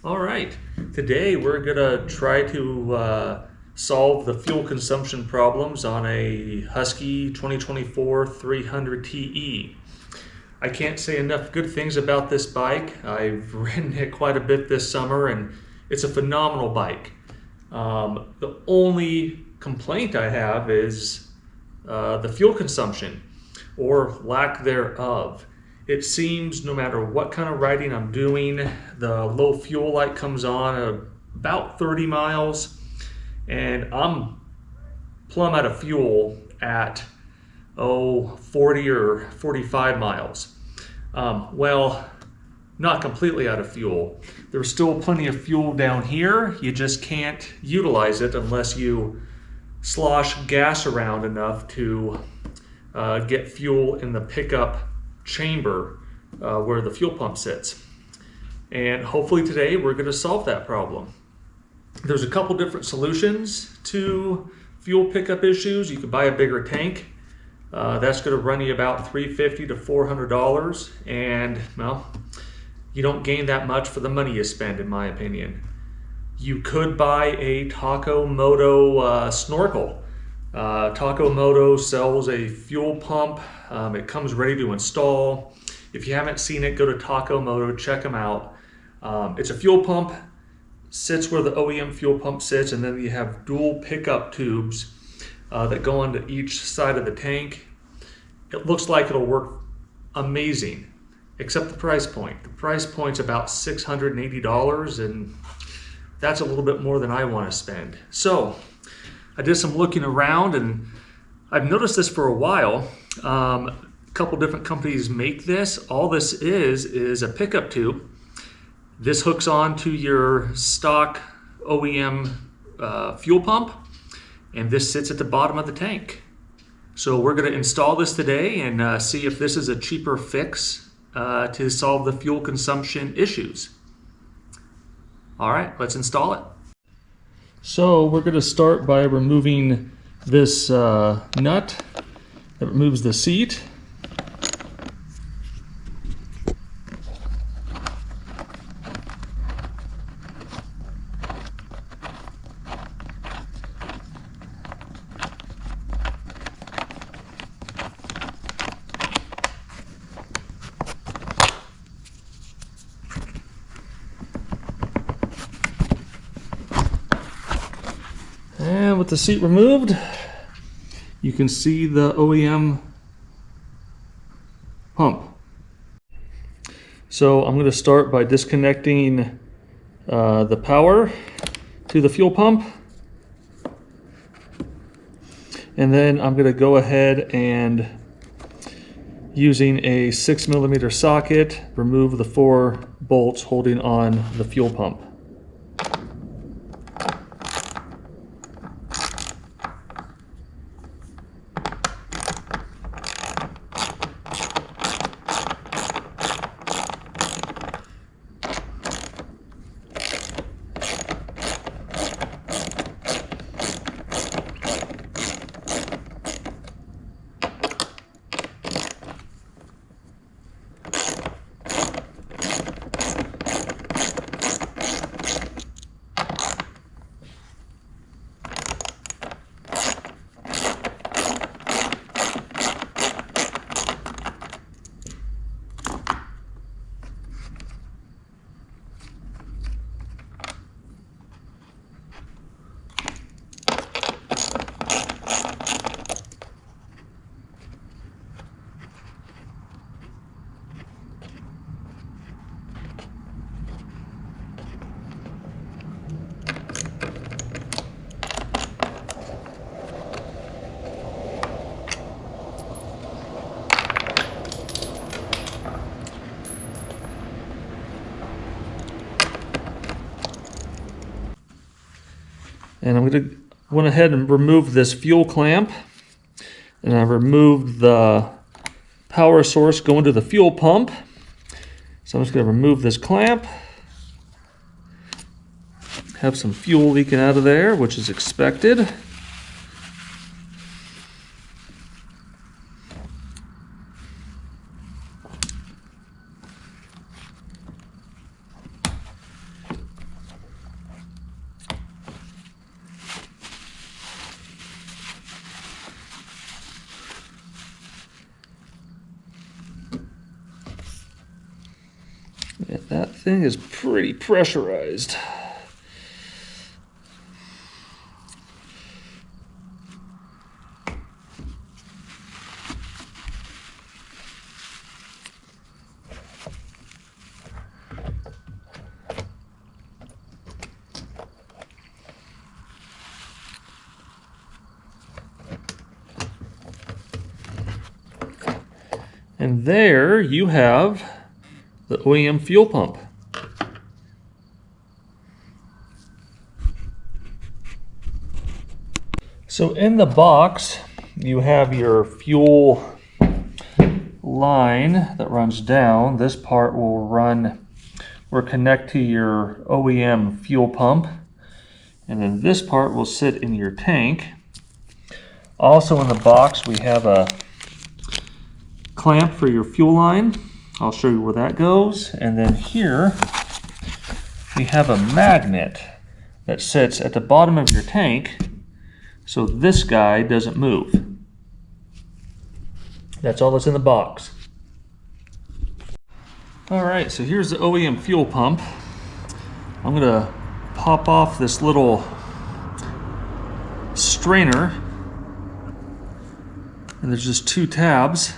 All right, today we're gonna try to solve the fuel consumption problems on a Husky 2024 300 TE. I can't say enough good things about this bike. I've ridden it quite a bit this summer and it's a phenomenal bike. The only complaint I have is the fuel consumption or lack thereof. It seems no matter what kind of riding I'm doing, the low fuel light comes on at about 30 miles and I'm plumb out of fuel at 40 or 45 miles. Well, not completely out of fuel. There's still plenty of fuel down here. You just can't utilize it unless you slosh gas around enough to get fuel in the pickup chamber where the fuel pump sits. And hopefully today we're going to solve that problem. There's a couple different solutions to fuel pickup issues. You could buy a bigger tank. That's going to run you about $350 to $400, and well, you don't gain that much for the money you spend, in my opinion. You could buy a Tacomoto snorkel. Tacomoto sells a fuel pump. It comes ready to install. If you haven't seen it, go to Tacomoto, check them out. It's a fuel pump, sits where the OEM fuel pump sits, and then you have dual pickup tubes that go onto each side of the tank. It looks like it'll work amazing, except the price point. The price point's about $680, and that's a little bit more than I want to spend. So I did some looking around, and I've noticed this for a while. A couple different companies make this. All this is a pickup tube. This hooks on to your stock OEM fuel pump, and this sits at the bottom of the tank. So we're going to install this today and see if this is a cheaper fix to solve the fuel consumption issues. All right, let's install it. So we're going to start by removing this nut that removes the seat. And with the seat removed, you can see the OEM pump. So I'm going to start by disconnecting the power to the fuel pump. And then I'm going to go ahead and, using a 6mm socket, remove the 4 bolts holding on the fuel pump. And I'm going to went ahead and remove this fuel clamp, and I removed the power source going to the fuel pump. So I'm just going to remove this clamp. Have some fuel leaking out of there, which is expected. thing is pretty pressurized. And there you have the OEM fuel pump. So in the box, you have your fuel line that runs down. This part will run or connect to your OEM fuel pump. And then this part will sit in your tank. Also in the box, we have a clamp for your fuel line. I'll show you where that goes. And then here we have a magnet that sits at the bottom of your tank so this guy doesn't move. That's all that's in the box. Alright, so here's the OEM fuel pump. I'm gonna pop off this little strainer, and there's just two tabs.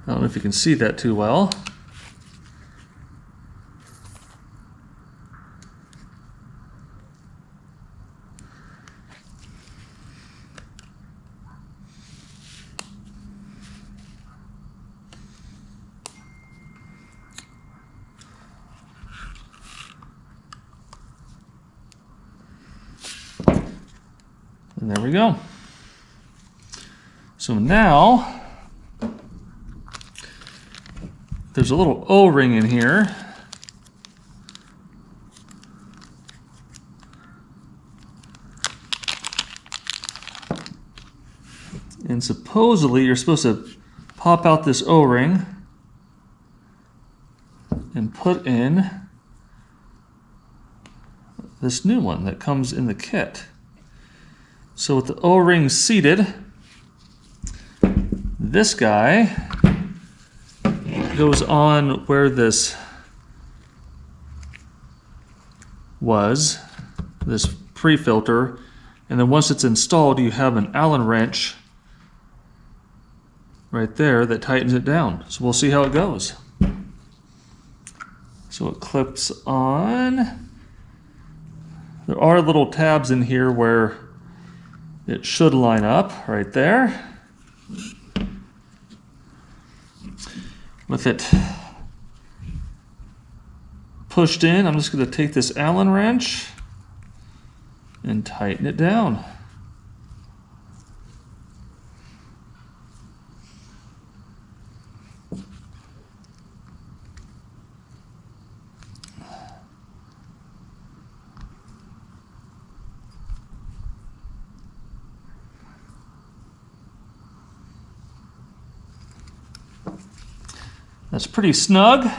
I don't know if you can see that too well. And there we go. So now there's a little O-ring in here. And supposedly you're supposed to pop out this O-ring and put in this new one that comes in the kit. So with the O-ring seated, this guy goes on where this was, this pre-filter, and then once it's installed, you have an Allen wrench right there that tightens it down. So we'll see how it goes. So it clips on. There are little tabs in here where it should line up right there. With it pushed in, I'm just going to take this Allen wrench and tighten it down. That's pretty snug.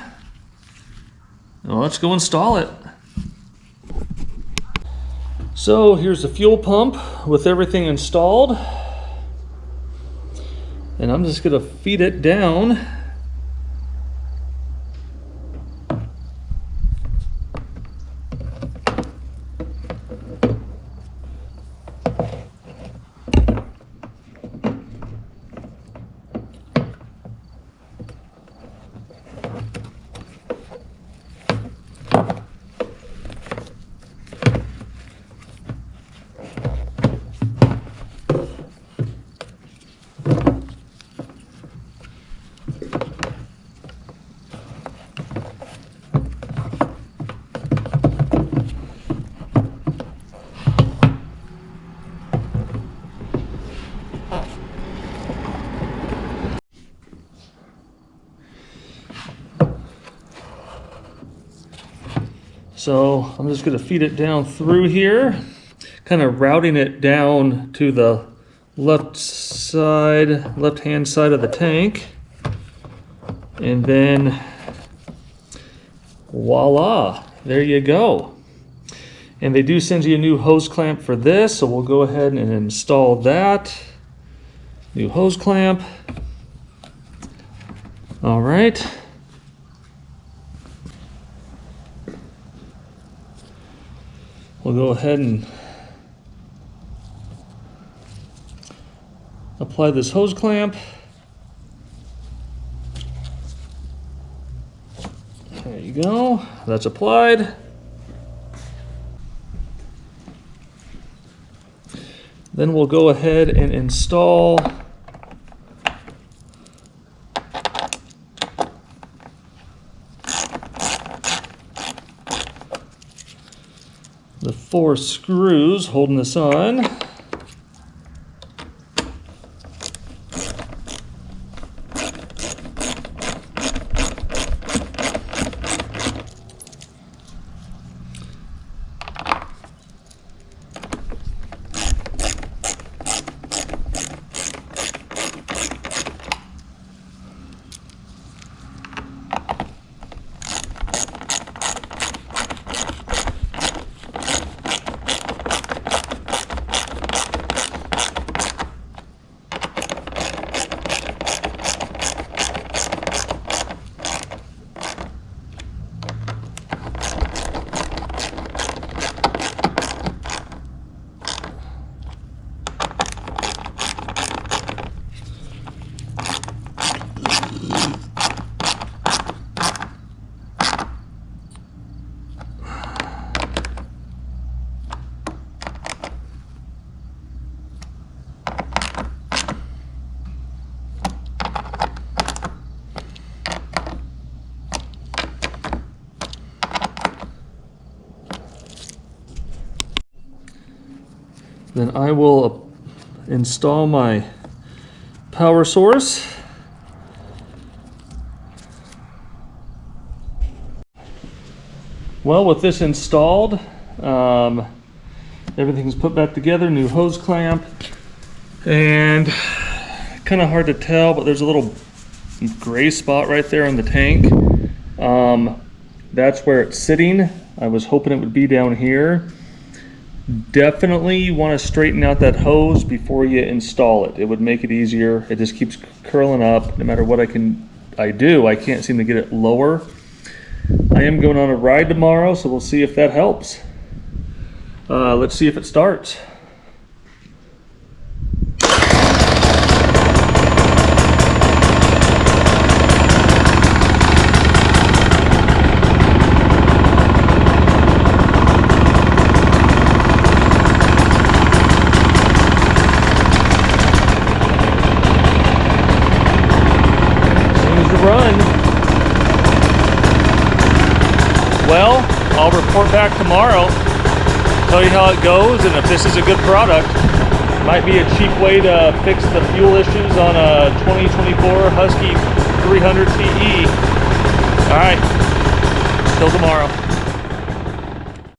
Well, let's go install it. So here's the fuel pump with everything installed. And I'm just going to feed it down. So I'm just going to feed it down through here, kind of routing it down to the left hand side of the tank. And then voila, there you go. And they do send you a new hose clamp for this, so we'll go ahead and install that. New hose clamp. All right. We'll go ahead and apply this hose clamp. There you go, that's applied. Then we'll go ahead and install the 4 screws holding this on. Then I will install my power source. Well, with this installed, everything's put back together, new hose clamp, and kind of hard to tell, but there's a little gray spot right there on the tank. That's where it's sitting. I was hoping it would be down here. Definitely you want to straighten out that hose before you install it. It would make it easier. It just keeps curling up. No matter what I do, I can't seem to get it lower. I am going on a ride tomorrow, so we'll see if that helps. Let's see if it starts. Run. Well, I'll report back tomorrow, tell you how it goes, and if this is a good product. Might be a cheap way to fix the fuel issues on a 2024 Husky 300 TE. All right, till tomorrow.